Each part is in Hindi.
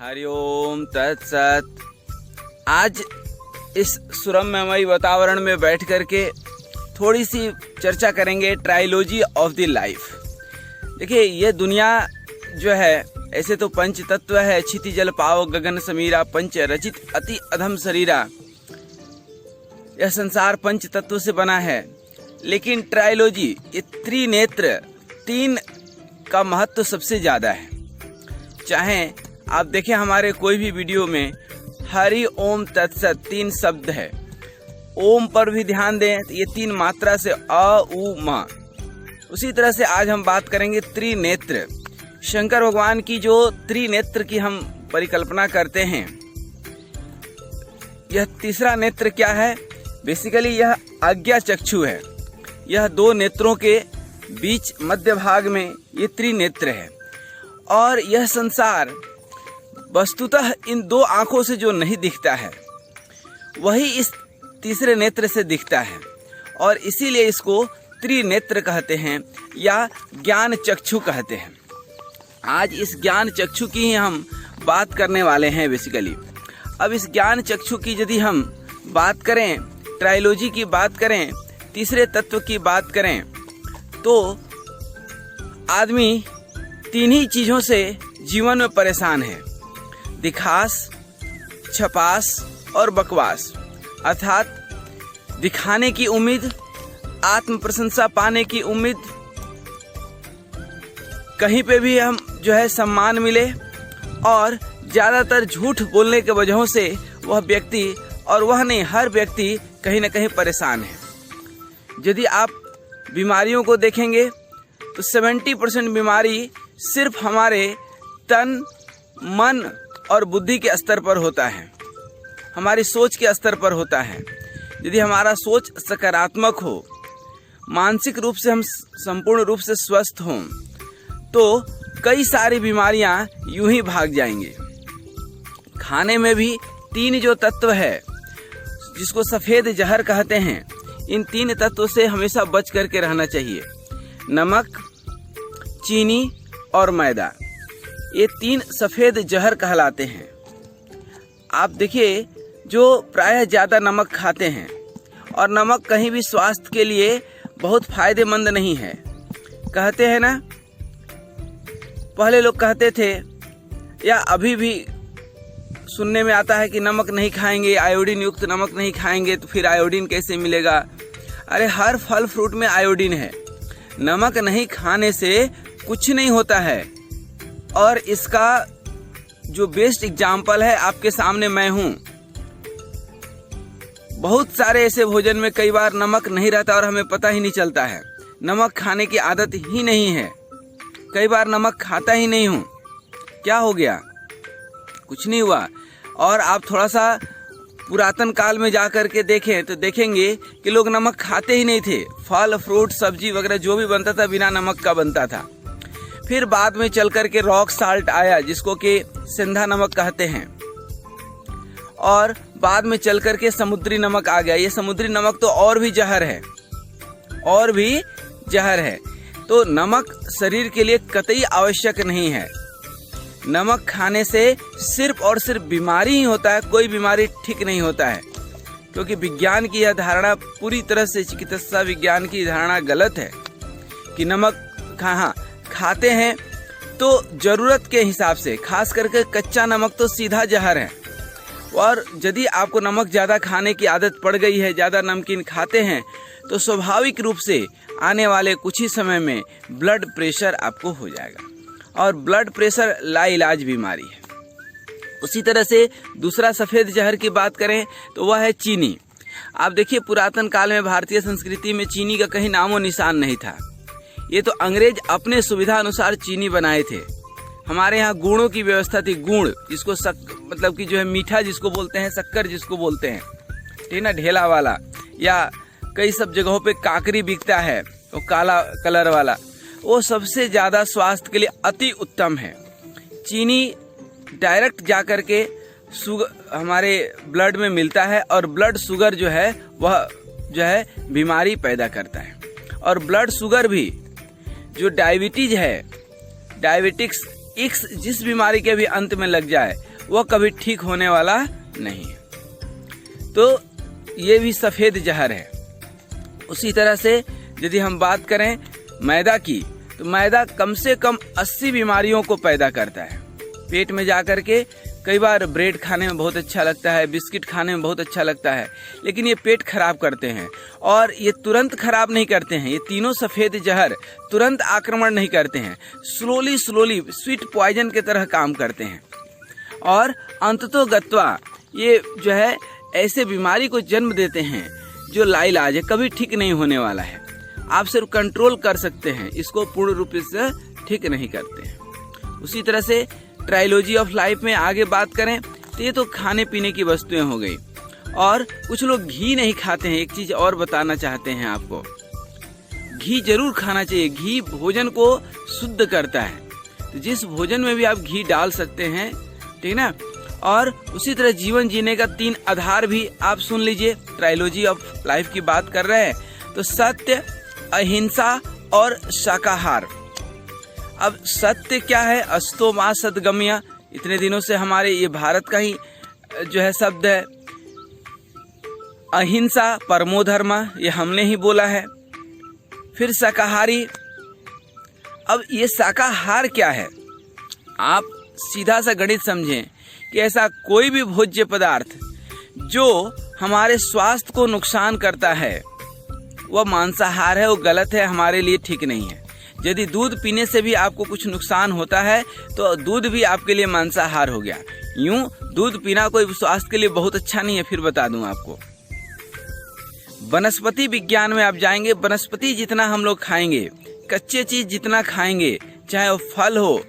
हरिओम तत्सत। आज इस सुरम्यमयी वातावरण में बैठ करके थोड़ी सी चर्चा करेंगे ट्रायोलॉजी ऑफ द लाइफ। देखिए, ये दुनिया जो है ऐसे तो पंच तत्व है, क्षिति जल पाव गगन समीरा, पंच रचित अति अधम शरीरा। यह संसार पंच तत्व से बना है, लेकिन ट्रायोलॉजी ये त्रिनेत्र, तीन का महत्व सबसे ज्यादा है। चाहे आप देखें हमारे कोई भी वीडियो में हरि ओम तत्सत तीन शब्द है, ओम पर भी ध्यान दें तो ये तीन मात्रा से अ उ म। उसी तरह से आज हम बात करेंगे त्रिनेत्र। शंकर भगवान की जो त्रिनेत्र की हम परिकल्पना करते हैं, यह तीसरा नेत्र क्या है? बेसिकली यह आज्ञा चक्षु है। यह दो नेत्रों के बीच मध्य भाग में ये त्रिनेत्र है। और यह संसार वस्तुतः इन दो आंखों से जो नहीं दिखता है, वही इस तीसरे नेत्र से दिखता है, और इसीलिए इसको त्रिनेत्र कहते हैं या ज्ञान चक्षु कहते हैं। आज इस ज्ञान चक्षु की ही हम बात करने वाले हैं बेसिकली। अब इस ज्ञान चक्षु की यदि हम बात करें, ट्रायोलॉजी की बात करें, तीसरे तत्व की बात करें, तो आदमी तीन ही चीजों से जीवन में परेशान है: दिखास, छपास और बकवास। अर्थात दिखाने की उम्मीद, आत्म प्रशंसा पाने की उम्मीद, कहीं पे भी हम जो है सम्मान मिले, और ज्यादातर झूठ बोलने के वजहों से वह व्यक्ति, और वह नहीं हर व्यक्ति, कहीं ना कहीं परेशान है। यदि आप बीमारियों को देखेंगे तो 70% बीमारी सिर्फ हमारे तन, मन और बुद्धि के स्तर पर होता है, हमारी सोच के स्तर पर होता है। यदि हमारा सोच सकारात्मक हो, मानसिक रूप से हम संपूर्ण रूप से स्वस्थ हों, तो कई सारी बीमारियां यूं ही भाग जाएंगी। खाने में भी तीन जो तत्व है, जिसको सफेद जहर कहते हैं, इन तीन तत्वों से हमेशा बच करके रहना चाहिए: नमक, चीनी और मैदा। ये तीन सफेद जहर कहलाते हैं। आप देखिए, जो प्रायः ज्यादा नमक खाते हैं, और नमक कहीं भी स्वास्थ्य के लिए बहुत फायदेमंद नहीं है। कहते हैं ना, पहले लोग कहते थे, या अभी भी सुनने में आता है कि नमक नहीं खाएंगे, आयोडीन युक्त नमक नहीं खाएंगे तो फिर आयोडीन कैसे मिलेगा? अरे हर फल फ्रूट में आयोडीन है। नमक नहीं खाने से कुछ नहीं होता है। और इसका जो बेस्ट एग्जाम्पल है आपके सामने मैं हूं। बहुत सारे ऐसे भोजन में कई बार नमक नहीं रहता और हमें पता ही नहीं चलता है। नमक खाने की आदत ही नहीं है। कई बार नमक खाता ही नहीं हूं। क्या हो गया? कुछ नहीं हुआ। और आप थोड़ा सा पुरातन काल में जा करके देखें तो देखेंगे कि लोग नमक खाते ही नहीं थे। फल फ्रूट सब्जी वगैरह जो भी बनता था बिना नमक का बनता था। फिर बाद में चल करके रॉक साल्ट आया, जिसको कि सेंधा नमक कहते हैं, और बाद में चल करके समुद्री नमक आ गया। ये समुद्री नमक तो और भी जहर है, और भी जहर है। तो नमक शरीर के लिए कतई आवश्यक नहीं है। नमक खाने से सिर्फ और सिर्फ बीमारी ही होता है, कोई बीमारी ठीक नहीं होता है। क्योंकि विज्ञान की यह धारणा पूरी तरह से, चिकित्सा विज्ञान की धारणा गलत है कि नमक खाते हैं तो जरूरत के हिसाब से। खास करके कच्चा नमक तो सीधा जहर है। और यदि आपको नमक ज़्यादा खाने की आदत पड़ गई है, ज़्यादा नमकीन खाते हैं, तो स्वाभाविक रूप से आने वाले कुछ ही समय में ब्लड प्रेशर आपको हो जाएगा। और ब्लड प्रेशर लाइलाज बीमारी है। उसी तरह से दूसरा सफ़ेद जहर की बात करें तो वह है चीनी। आप देखिए, पुरातन काल में भारतीय संस्कृति में चीनी का कहीं नामो निशान नहीं था। ये तो अंग्रेज अपने सुविधा अनुसार चीनी बनाए थे। हमारे यहाँ गुड़ों की व्यवस्था थी। गुड़ जिसको मतलब कि जो है मीठा जिसको बोलते हैं, शक्कर जिसको बोलते हैं, ठीक ना, ढेला वाला, या कई सब जगहों पे काकरी बिकता है, वो काला कलर वाला, वो सबसे ज़्यादा स्वास्थ्य के लिए अति उत्तम है। चीनी डायरेक्ट जा करके हमारे ब्लड में मिलता है, और ब्लड शुगर जो है वह जो है बीमारी पैदा करता है। और ब्लड शुगर भी, जो डायबिटीज है, डायबिटिक्स एक्स जिस बीमारी के भी अंत में लग जाए, वह कभी ठीक होने वाला नहीं है। तो ये भी सफ़ेद जहर है। उसी तरह से यदि हम बात करें मैदा की, तो मैदा कम से कम 80 बीमारियों को पैदा करता है। पेट में जा कर के कई बार ब्रेड खाने में बहुत अच्छा लगता है, बिस्किट खाने में बहुत अच्छा लगता है, लेकिन ये पेट खराब करते हैं। और ये तुरंत खराब नहीं करते हैं, ये तीनों सफ़ेद जहर तुरंत आक्रमण नहीं करते हैं, स्लोली स्वीट पॉइजन की तरह काम करते हैं। और अंततोगत्वा ये जो है ऐसे बीमारी को जन्म देते हैं जो लाइलाज है, कभी ठीक नहीं होने वाला है। आप सिर्फ कंट्रोल कर सकते हैं, इसको पूर्ण रूप से ठीक नहीं करते हैं। उसी तरह से ट्रायोलॉजी ऑफ लाइफ में आगे बात करें तो ये तो खाने पीने की वस्तुएं हो गई। और कुछ लोग घी नहीं खाते हैं। एक चीज़ और बताना चाहते हैं आपको, घी जरूर खाना चाहिए। घी भोजन को शुद्ध करता है, तो जिस भोजन में भी आप घी डाल सकते हैं, ठीक ना। और उसी तरह जीवन जीने का 3 आधार भी आप सुन लीजिए। ट्रायोलॉजी ऑफ लाइफ की बात कर रहे हैं तो सत्य, अहिंसा और शाकाहार। अब सत्य क्या है? अस्तो मा सद्गम्य, इतने दिनों से हमारे ये भारत का ही जो है शब्द है। अहिंसा परमो धर्म, ये हमने ही बोला है। फिर शाकाहारी। अब ये शाकाहार क्या है? आप सीधा सा गणित समझें कि ऐसा कोई भी भोज्य पदार्थ जो हमारे स्वास्थ्य को नुकसान करता है वह मांसाहार है, वो गलत है, हमारे लिए ठीक नहीं है। यदि दूध पीने से भी आपको कुछ नुकसान होता है तो दूध भी आपके लिए मांसाहार हो गया। यूं दूध पीना कोई स्वास्थ्य के लिए बहुत अच्छा नहीं है। फिर बता दूं आपको, वनस्पति विज्ञान में आप जाएंगे, वनस्पति जितना हम लोग खाएंगे, कच्चे चीज जितना खाएंगे, चाहे वो फल हो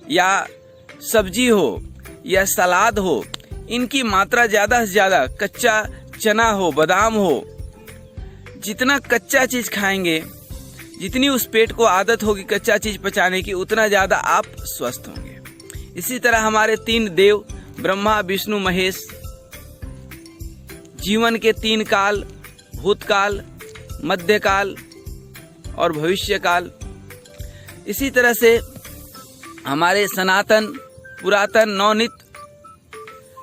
या सब्जी हो या सलाद हो, इनकी मात्रा ज्यादा से ज्यादा, कच्चा चना हो, बादाम हो, जितना कच्चा चीज खाएंगे, जितनी उस पेट को आदत होगी कच्चा चीज पचाने की, उतना ज्यादा आप स्वस्थ होंगे। इसी तरह हमारे 3 देव ब्रह्मा विष्णु महेश, जीवन के 3 काल, भूतकाल, मध्यकाल और भविष्यकाल। इसी तरह से हमारे सनातन, पुरातन, नवनीत,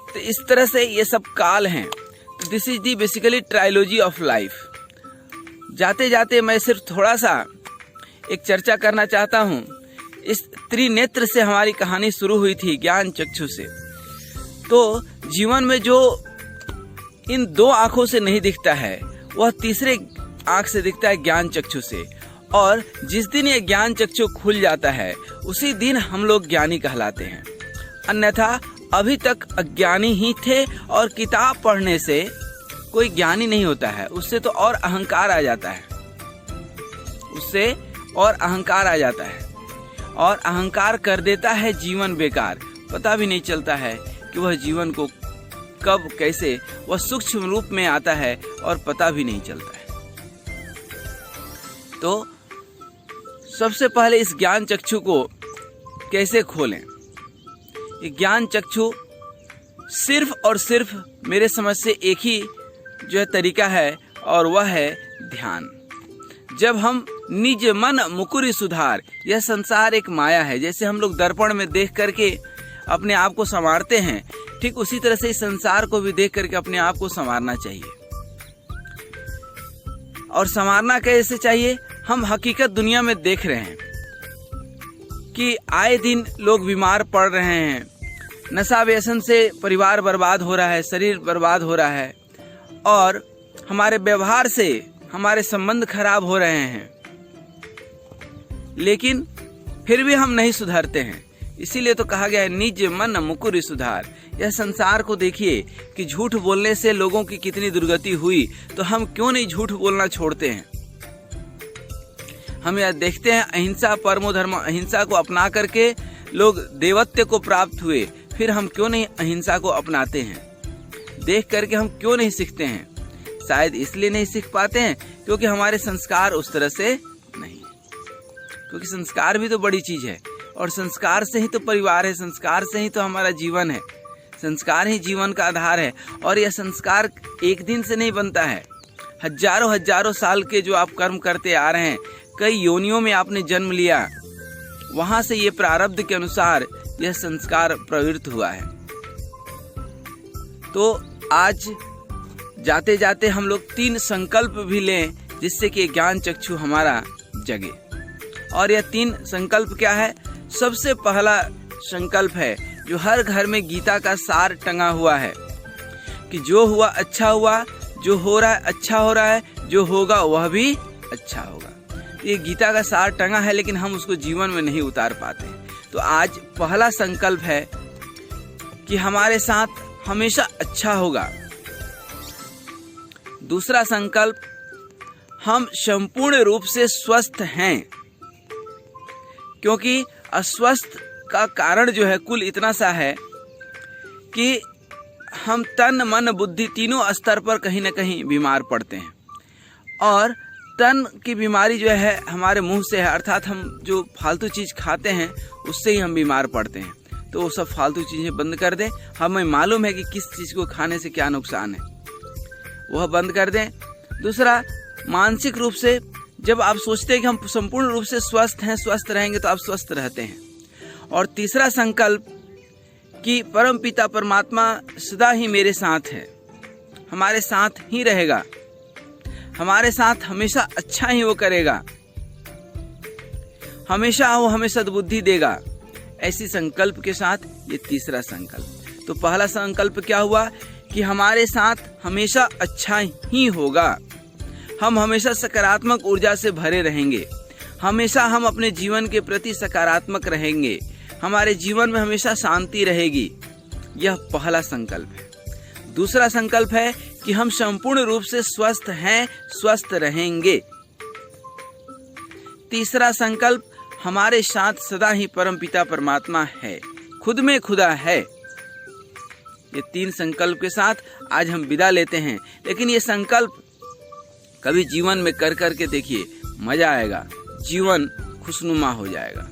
तो इस तरह से ये सब काल हैं। तो this is the basically trilogy of life. जाते जाते मैं सिर्फ थोड़ा सा एक चर्चा करना चाहता हूँ। इस त्रिनेत्र से हमारी कहानी शुरू हुई थी, ज्ञान चक्षु से। तो जीवन में जो इन 2 आंखों से नहीं दिखता है, वह तीसरे आंख से दिखता है, ज्ञान चक्षु से। और जिस दिन ये ज्ञान चक्षु खुल जाता है उसी दिन हम लोग ज्ञानी कहलाते हैं। अन्यथा अभी तक अज्ञानी ही थे। और किताब पढ़ने से कोई ज्ञानी नहीं होता है, उससे तो और अहंकार आ जाता है, उससे और अहंकार आ जाता है। और अहंकार कर देता है जीवन बेकार। पता भी नहीं चलता है कि वह जीवन को कब कैसे वह सूक्ष्म रूप में आता है और पता भी नहीं चलता है। तो सबसे पहले इस ज्ञान चक्षु को कैसे खोलें? ये ज्ञान चक्षु सिर्फ और सिर्फ मेरे समझ से एक ही जो है तरीका है, और वह है ध्यान। जब हम निज मन मुकुरि सुधार, यह संसार एक माया है। जैसे हम लोग दर्पण में देख करके अपने आप को संवारते हैं, ठीक उसी तरह से इस संसार को भी देख करके अपने आप को संवारना चाहिए। और संवारना कैसे चाहिए? हम हकीकत दुनिया में देख रहे हैं कि आए दिन लोग बीमार पड़ रहे हैं, नशा व्यसन से परिवार बर्बाद हो रहा है, शरीर बर्बाद हो रहा है, और हमारे व्यवहार से हमारे संबंध खराब हो रहे हैं, लेकिन फिर भी हम नहीं सुधरते हैं। इसीलिए तो कहा गया है निज मन मुकुरि सुधार। यह संसार को देखिए कि झूठ बोलने से लोगों की कितनी दुर्गति हुई, तो हम क्यों नहीं झूठ बोलना छोड़ते हैं? हम यह देखते हैं अहिंसा परमो धर्म, अहिंसा को अपना करके लोग देवत्व को प्राप्त हुए, फिर हम क्यों नहीं अहिंसा को अपनाते हैं? देख करके हम क्यों नहीं सीखते हैं? शायद इसलिए नहीं सीख पाते हैं क्योंकि हमारे संस्कार उस तरह से नहीं, क्योंकि संस्कार भी तो बड़ी चीज है, और संस्कार से ही तो परिवार है, संस्कार से ही तो हमारा जीवन है, संस्कार ही जीवन का आधार है। और यह संस्कार एक दिन से नहीं बनता है, हजारों हजारों साल के जो आप कर्म करते आ रहे हैं, कई योनियों में आपने जन्म लिया, वहां से ये प्रारब्ध के अनुसार यह संस्कार प्रवृत्त हुआ है। तो आज जाते जाते हम लोग 3 संकल्प भी लें जिससे कि ज्ञान चक्षु हमारा जगे। और यह 3 संकल्प क्या है? सबसे पहला संकल्प है जो हर घर में गीता का सार टंगा हुआ है कि जो हुआ अच्छा हुआ, जो हो रहा है अच्छा हो रहा है, जो होगा वह भी अच्छा होगा। ये गीता का सार टंगा है लेकिन हम उसको जीवन में नहीं उतार पाते। तो आज पहला संकल्प है कि हमारे साथ हमेशा अच्छा होगा। दूसरा संकल्प, हम संपूर्ण रूप से स्वस्थ हैं, क्योंकि अस्वस्थ का कारण जो है कुल इतना सा है कि हम तन मन बुद्धि तीनों स्तर पर कहीं ना कहीं बीमार पड़ते हैं। और तन की बीमारी जो है हमारे मुंह से है, अर्थात हम जो फालतू चीज़ खाते हैं उससे ही हम बीमार पड़ते हैं। तो वो सब फालतू चीज़ें बंद कर दें। हमें मालूम है कि किस चीज़ को खाने से क्या नुकसान है, वह बंद कर दें। दूसरा, मानसिक रूप से जब आप सोचते हैं कि हम संपूर्ण रूप से स्वस्थ हैं, स्वस्थ रहेंगे, तो आप स्वस्थ रहते हैं। और तीसरा संकल्प कि परम पिता परमात्मा सदा ही मेरे साथ है, हमारे साथ ही रहेगा, हमारे साथ हमेशा अच्छा ही वो करेगा, हमेशा वो हमें सद्बुद्धि देगा। ऐसी संकल्प के साथ ये तीसरा संकल्प। तो पहला संकल्प क्या हुआ कि हमारे साथ हमेशा अच्छा ही होगा, हम हमेशा सकारात्मक ऊर्जा से भरे रहेंगे, हमेशा हम अपने जीवन के प्रति सकारात्मक रहेंगे, हमारे जीवन में हमेशा शांति रहेगी। यह पहला संकल्प है। दूसरा संकल्प है कि हम संपूर्ण रूप से स्वस्थ हैं, स्वस्थ रहेंगे। तीसरा संकल्प, हमारे साथ सदा ही परमपिता परमात्मा है, खुद में खुदा है। ये 3 संकल्प के साथ आज हम विदा लेते हैं। लेकिन ये संकल्प कभी जीवन में कर करके देखिए, मजा आएगा, जीवन खुशनुमा हो जाएगा,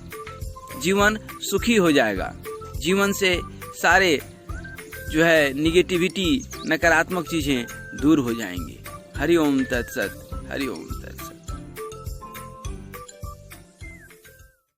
जीवन सुखी हो जाएगा, जीवन से सारे जो है निगेटिविटी, नकारात्मक चीजें दूर हो जाएंगी। हरि ओम तत्सत, हरि ओम।